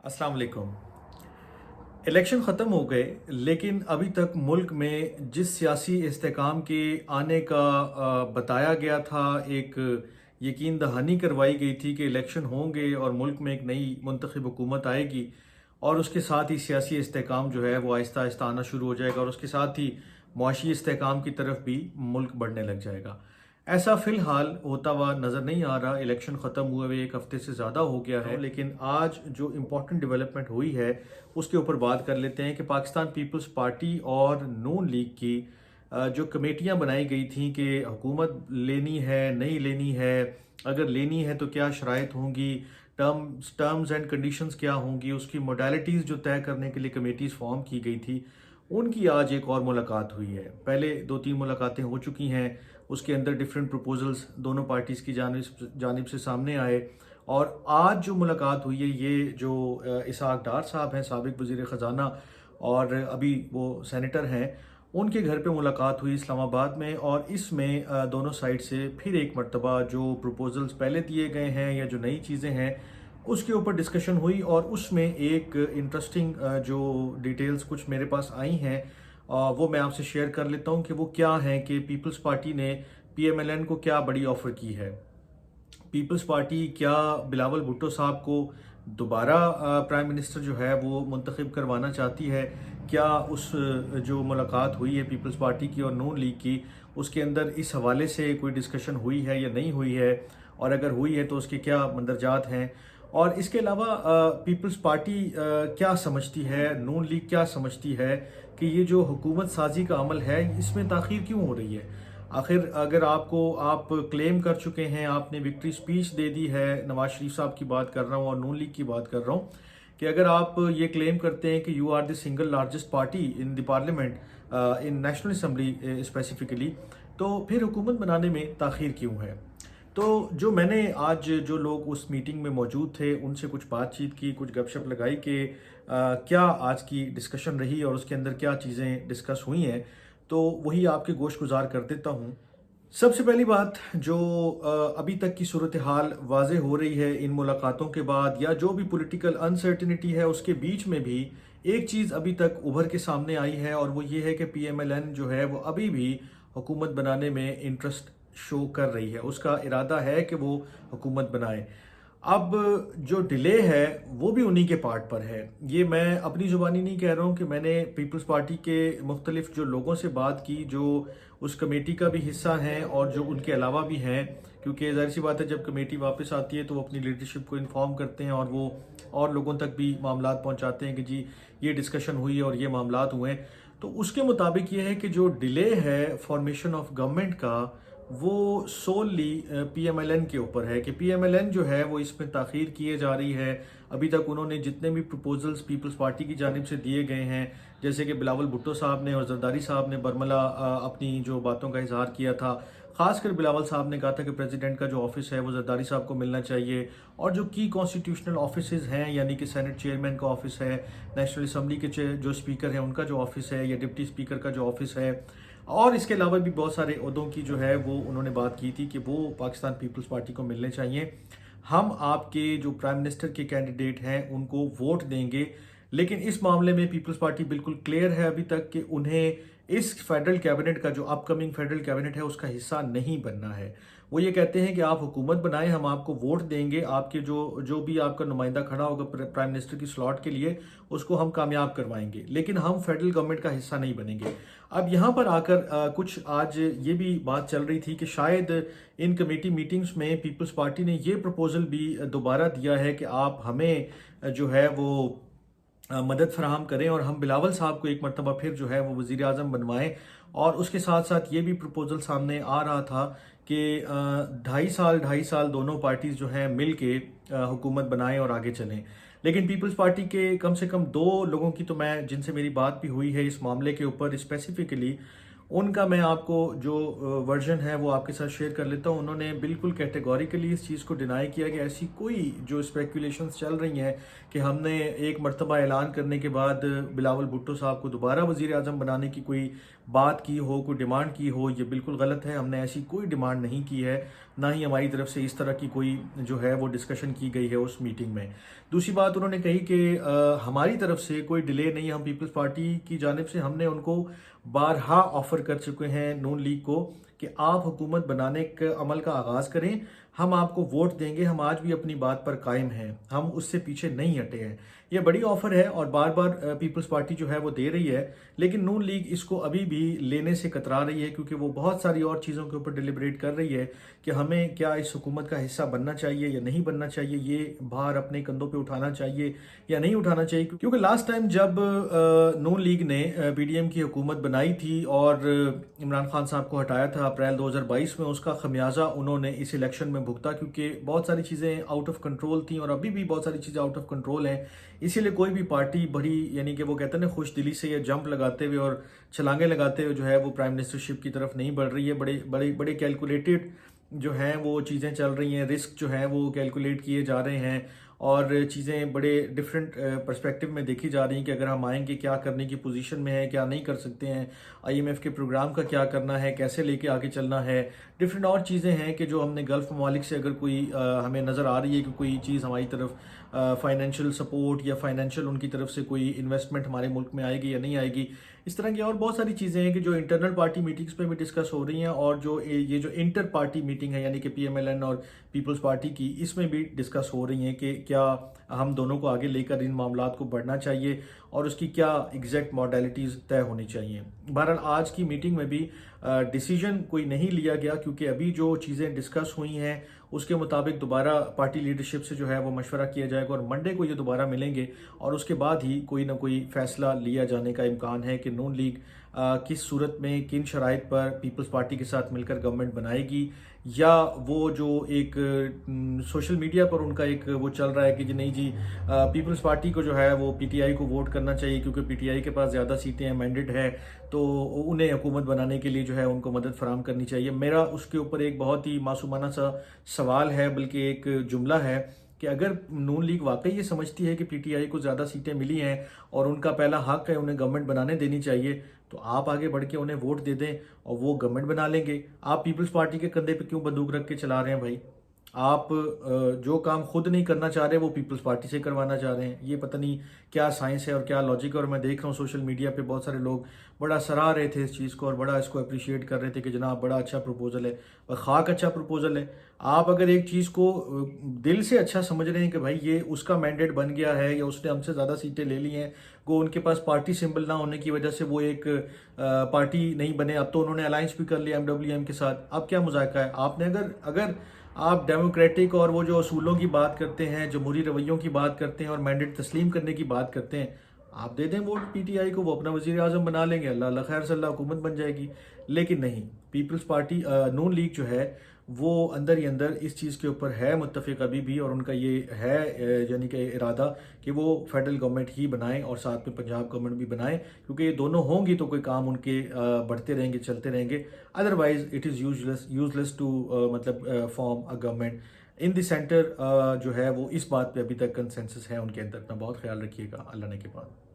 अस्सलाम वालेकुम। इलेक्शन ख़त्म हो गए, लेकिन अभी तक मुल्क में जिस सियासी इस्तेहकाम के आने का बताया गया था, एक यकीन दहानी करवाई गई थी कि इलेक्शन होंगे और मुल्क में एक नई मुंतखब हुकूमत आएगी और उसके साथ ही सियासी इस्तेहकाम जो है वो आहिस्ता आहिस्ता आना शुरू हो जाएगा और उसके साथ ही मुआशी इस्तेहकाम की तरफ भी मुल्क बढ़ने लग जाएगा। ऐसा फ़िलहाल होता हुआ नज़र नहीं आ रहा। इलेक्शन ख़त्म हुए हुए एक हफ़्ते से ज़्यादा हो गया है, लेकिन आज जो इम्पोर्टेंट डेवलपमेंट हुई है उसके ऊपर बात कर लेते हैं कि पाकिस्तान पीपल्स पार्टी और नून लीग की जो कमेटियां बनाई गई थी कि हुकूमत लेनी है नहीं लेनी है, अगर लेनी है तो क्या शराइत होंगी, टर्म्स एंड कंडीशंस क्या होंगी, उसकी मोडालिटीज़ जो तय करने के लिए कमेटीज़ फॉर्म की गई थी, उनकी आज एक और मुलाकात हुई है। पहले दो तीन मुलाकातें हो चुकी हैं, उसके अंदर डिफरेंट प्रपोजल्स दोनों पार्टीज़ की जानिब से सामने आए और आज जो मुलाकात हुई है ये जो इसहाक डार साहब हैं, साबिक वज़ीर ख़जाना और अभी वो सेनेटर हैं, उनके घर पे मुलाकात हुई इस्लामाबाद में और इसमें दोनों साइड से फिर एक मरतबा जो प्रपोजल्स पहले दिए गए हैं या जो नई चीज़ें हैं उसके ऊपर डिस्कशन हुई और उसमें एक इंटरेस्टिंग जो डिटेल्स कुछ मेरे पास आई हैं वो मैं आपसे शेयर कर लेता हूँ कि वो क्या हैं कि पीपल्स पार्टी ने पीएमएलएन को क्या बड़ी ऑफ़र की है। पीपल्स पार्टी क्या बिलावल भुट्टो साहब को दोबारा प्राइम मिनिस्टर जो है वो मुंतखब करवाना चाहती है? क्या उस जो मुलाकात हुई है पीपल्स पार्टी की और नून लीग की, उसके अंदर इस हवाले से कोई डिस्कशन हुई है या नहीं हुई है, और अगर हुई है तो उसके क्या मंदरजात हैं? और इसके अलावा पीपल्स पार्टी क्या समझती है, नून लीग क्या समझती है कि ये जो हुकूमत साजी का अमल है इसमें ताख़ीर क्यों हो रही है? आखिर अगर आप क्लेम कर चुके हैं, आपने विक्ट्री स्पीच दे दी है, नवाज शरीफ साहब की बात कर रहा हूँ और नून लीग की बात कर रहा हूँ, कि अगर आप ये क्लेम करते हैं कि you are the single largest party in the parliament, in national assembly specifically, तो फिर हुकूमत बनाने में ताख़ीर क्यों है? तो जो मैंने आज जो लोग उस मीटिंग में मौजूद थे उनसे कुछ बातचीत की, कुछ गपशप लगाई कि क्या आज की डिस्कशन रही और उसके अंदर क्या चीज़ें डिस्कस हुई हैं, तो वही आपके गोश गुजार कर देता हूँ। सबसे पहली बात जो अभी तक की सूरत हाल वाज़ेह हो रही है इन मुलाकातों के बाद या जो भी पॉलिटिकल अनसर्टिनिटी है उसके बीच में भी एक चीज़ अभी तक उभर के सामने आई है और वो ये है कि पीएमएलएन जो है वो अभी भी हुकूमत बनाने में इंटरेस्ट शो कर रही है, उसका इरादा है कि वो हुकूमत बनाए। अब जो डिले है वो भी उन्हीं के पार्ट पर है। ये मैं अपनी ज़ुबानी नहीं कह रहा हूँ कि मैंने पीपल्स पार्टी के मुख्तलिफ जो लोगों से बात की जो उस कमेटी का भी हिस्सा हैं और जो उनके अलावा भी हैं, क्योंकि ज़ाहिर सी बात है जब कमेटी वापस आती है तो वो अपनी लीडरशिप को इन्फॉर्म करते हैं और वो और लोगों तक भी मामलात पहुँचाते हैं कि जी ये डिस्कशन हुई और ये मामलात हुए हैं। तो उसके मुताबिक ये है कि जो डिले है फॉर्मेशन ऑफ गवर्नमेंट का वो सोलली पीएमएलएन के ऊपर है कि पीएमएलएन जो है वो इसमें ताख़ीर किए जा रही है। अभी तक उन्होंने जितने भी प्रपोजल्स पीपल्स पार्टी की जानिब से दिए गए हैं, जैसे कि बिलावल भुट्टो साहब ने और जरदारी साहब ने बरमला अपनी जो बातों का इजहार किया था, ख़ासकर बिलावल साहब ने कहा था कि प्रेसिडेंट का जो ऑफिस है वो जरदारी साहब को मिलना चाहिए और जो की कॉन्स्टिट्यूशनल ऑफिस हैं यानी कि सेनेट चेयरमैन का ऑफिस है, नेशनल असम्बली के जो स्पीकर हैं उनका जो ऑफिस है या डिप्टी स्पीकर का जो ऑफिस है, और इसके अलावा भी बहुत सारे ओहदों की जो है वो उन्होंने बात की थी कि वो पाकिस्तान पीपल्स पार्टी को मिलने चाहिए। हम आपके जो प्राइम मिनिस्टर के कैंडिडेट हैं उनको वोट देंगे, लेकिन इस मामले में पीपल्स पार्टी बिल्कुल क्लियर है अभी तक कि उन्हें इस फेडरल कैबिनेट का जो अपकमिंग फेडरल कैबिनेट है उसका हिस्सा नहीं बनना है। वो ये कहते हैं कि आप हुकूमत बनाएं, हम आपको वोट देंगे, आपके जो जो भी आपका नुमाइंदा खड़ा होगा प्राइम मिनिस्टर की स्लॉट के लिए उसको हम कामयाब करवाएंगे, लेकिन हम फेडरल गवर्नमेंट का हिस्सा नहीं बनेंगे। अब यहाँ पर आकर कुछ आज ये भी बात चल रही थी कि शायद इन कमेटी मीटिंग्स में पीपल्स पार्टी ने ये प्रपोजल भी दोबारा दिया है कि आप हमें जो है वो मदद फराहम करें और हम बिलावल साहब को एक मरतबा फिर जो है वो वज़ीर आज़म बनवाएं। और उसके साथ साथ ये भी प्रपोजल सामने आ रहा था कि 2.5 साल दोनों पार्टीज़ जो हैं मिल के हुकूमत बनाएं और आगे चलें। लेकिन पीपल्स पार्टी के कम से कम 2 लोगों की तो मैं जिनसे मेरी बात भी हुई है इस मामले के ऊपर स्पेसिफिकली, ان کا میں آپ کو جو ورژن ہے وہ آپ کے ساتھ شیئر کر لیتا ہوں. انہوں نے بالکل کیٹیگوریکلی اس چیز کو ڈینائی کیا کہ ایسی کوئی جو اسپیکولیشنز چل رہی ہیں کہ ہم نے ایک مرتبہ اعلان کرنے کے بعد بلاول بھٹو صاحب کو دوبارہ وزیر اعظم بنانے کی کوئی بات کی ہو, کوئی ڈیمانڈ کی ہو, یہ بالکل غلط ہے. ہم نے ایسی کوئی ڈیمانڈ نہیں کی ہے, نہ ہی ہماری طرف سے اس طرح کی کوئی جو ہے وہ ڈسکشن کی گئی ہے اس میٹنگ میں. دوسری بات انہوں نے کہی کہ ہماری طرف سے کوئی ڈیلے نہیں, ہم پیپلز پارٹی کی جانب سے ہم نے ان کو بارہا آفر کر چکے ہیں نون لیگ کو کہ آپ حکومت بنانے کے عمل کا آغاز کریں, ہم آپ کو ووٹ دیں گے, ہم آج بھی اپنی بات پر قائم ہیں, ہم اس سے پیچھے نہیں ہٹے ہیں. یہ بڑی آفر ہے اور بار بار پیپلز پارٹی جو ہے وہ دے رہی ہے, لیکن نون لیگ اس کو ابھی بھی لینے سے کترا رہی ہے کیونکہ وہ بہت ساری اور چیزوں کے اوپر ڈیلیبریٹ کر رہی ہے کہ ہمیں کیا اس حکومت کا حصہ بننا چاہیے یا نہیں بننا چاہیے, یہ بھار اپنے کندھوں پہ اٹھانا چاہیے یا نہیں اٹھانا چاہیے. کیونکہ لاسٹ ٹائم جب نون لیگ نے پی ڈی ایم کی حکومت بنائی تھی اور عمران خان صاحب کو ہٹایا تھا اپریل 2022 میں, اس کا خمیازہ انہوں نے اس الیکشن میں بھگتا کیونکہ بہت ساری چیزیں آؤٹ آف کنٹرول تھیں اور ابھی بھی بہت ساری چیزیں آؤٹ آف کنٹرول ہیں. اسی لیے کوئی بھی پارٹی بڑی یعنی کہ وہ کہتے ہیں نا خوش دلی سے یہ جمپ لگاتے ہوئے اور چھلانگیں لگاتے ہوئے جو ہے وہ پرائم منسٹرشپ کی طرف نہیں بڑھ رہی ہے. بڑے کیلکولیٹڈ جو ہیں وہ چیزیں چل رہی ہیں, رسک جو ہیں وہ کیلکولیٹ کیے جا رہے ہیں اور چیزیں بڑے ڈفرینٹ پرسپیکٹیو میں دیکھی جا رہی ہیں کہ اگر ہم آئیں گے کیا کرنے کی پوزیشن میں ہے, کیا نہیں کر سکتے ہیں, آئی ایم ایف کے پروگرام کا کیا کرنا ہے, کیسے لے کے آگے چلنا ہے. ڈفرینٹ اور چیزیں ہیں کہ جو ہم نے گلف ممالک سے اگر کوئی ہمیں نظر آ رہی ہے کہ کوئی چیز ہماری طرف فائنینشیل سپورٹ یا فائنینشیل ان کی طرف سے کوئی انویسٹمنٹ ہمارے ملک میں آئے گی یا نہیں آئے گی, اس طرح کی اور بہت ساری چیزیں ہیں کہ جو انٹرنل پارٹی میٹنگز پہ بھی ڈسکس ہو رہی ہیں اور جو یہ جو انٹر پارٹی میٹنگ ہے یعنی کہ پی ایم ایل این اور پیپلز پارٹی کی, اس میں بھی ڈسکس ہو رہی ہیں کہ کیا ہم دونوں کو آگے لے کر ان معاملات کو بڑھنا چاہیے اور اس کی کیا ایگزیکٹ ماڈیلٹیز طے ہونی چاہیے. بہرحال آج کی میٹنگ میں بھی ڈیسیجن کوئی نہیں لیا گیا کیونکہ ابھی جو چیزیں ڈسکس ہوئی ہیں اس کے مطابق دوبارہ پارٹی لیڈرشپ سے جو ہے وہ مشورہ کیا جائے گا اور منڈے کو یہ دوبارہ ملیں گے اور اس کے بعد ہی کوئی نہ کوئی فیصلہ لیا جانے کا امکان ہے کہ نون لیگ کس صورت میں کن شرائط پر پیپلز پارٹی کے ساتھ مل کر گورنمنٹ بنائے گی, یا وہ جو ایک سوشل میڈیا پر ان کا ایک وہ چل رہا ہے کہ جی نہیں جی پیپلز پارٹی کو جو ہے وہ پی ٹی آئی کو ووٹ کرنا چاہیے کیونکہ پی ٹی آئی کے پاس زیادہ سیٹیں ہیں, مینڈیٹ ہے, تو انہیں حکومت بنانے کے لیے جو ہے ان کو مدد فراہم کرنی چاہیے. میرا اس کے اوپر ایک بہت ہی معصومانہ سا سوال ہے, بلکہ ایک جملہ ہے کہ اگر نون لیگ واقعی یہ سمجھتی ہے کہ پی ٹی آئی کو زیادہ سیٹیں ملی ہیں اور ان کا پہلا حق ہے انہیں گورنمنٹ بنانے دینی چاہیے, تو آپ آگے بڑھ کے انہیں ووٹ دے دیں اور وہ گورنمنٹ بنا لیں گے. آپ پیپلز پارٹی کے کندھے پہ کیوں بندوق رکھ کے چلا رہے ہیں بھائی؟ آپ جو کام خود نہیں کرنا چاہ رہے وہ پیپلز پارٹی سے کروانا چاہ رہے ہیں. یہ پتہ نہیں کیا سائنس ہے اور کیا لاجک ہے. اور میں دیکھ رہا ہوں سوشل میڈیا پہ بہت سارے لوگ بڑا سراہ رہے تھے اس چیز کو اور بڑا اس کو اپریشیٹ کر رہے تھے کہ جناب بڑا اچھا پروپوزل ہے. اور خاک اچھا پروپوزل ہے. آپ اگر ایک چیز کو دل سے اچھا سمجھ رہے ہیں کہ بھائی یہ اس کا مینڈیٹ بن گیا ہے یا اس نے ہم سے زیادہ سیٹیں لے لی ہیں, وہ ان کے پاس پارٹی سمبل نہ ہونے کی وجہ سے وہ ایک پارٹی نہیں بنے, اب تو انہوں نے الائنس بھی کر لیا ایم ڈبلیو ایم کے ساتھ, اب کیا مذائقہ ہے؟ آپ نے اگر آپ ڈیموکریٹک اور وہ جو اصولوں کی بات کرتے ہیں, جمہوری رویوں کی بات کرتے ہیں اور مینڈیٹ تسلیم کرنے کی بات کرتے ہیں, آپ دے دیں ووٹ پی ٹی آئی کو, وہ اپنا وزیر اعظم بنا لیں گے, اللہ اللہ خیر صلی اللہ, حکومت بن جائے گی. لیکن نہیں, پیپلز پارٹی نون لیگ جو ہے وہ اندر ہی اندر اس چیز کے اوپر ہے متفق ابھی بھی, اور ان کا یہ ہے یعنی کہ ارادہ کہ وہ فیڈرل گورنمنٹ ہی بنائیں اور ساتھ میں پنجاب گورنمنٹ بھی بنائیں, کیونکہ یہ دونوں ہوں گی تو کوئی کام ان کے بڑھتے رہیں گے, چلتے رہیں گے. Otherwise it is useless to مطلب form a government in the center. جو ہے وہ اس بات پہ ابھی تک کنسنسس ہے ان کے اندر. اپنا بہت خیال رکھیے گا. اللہ نے کے بعد.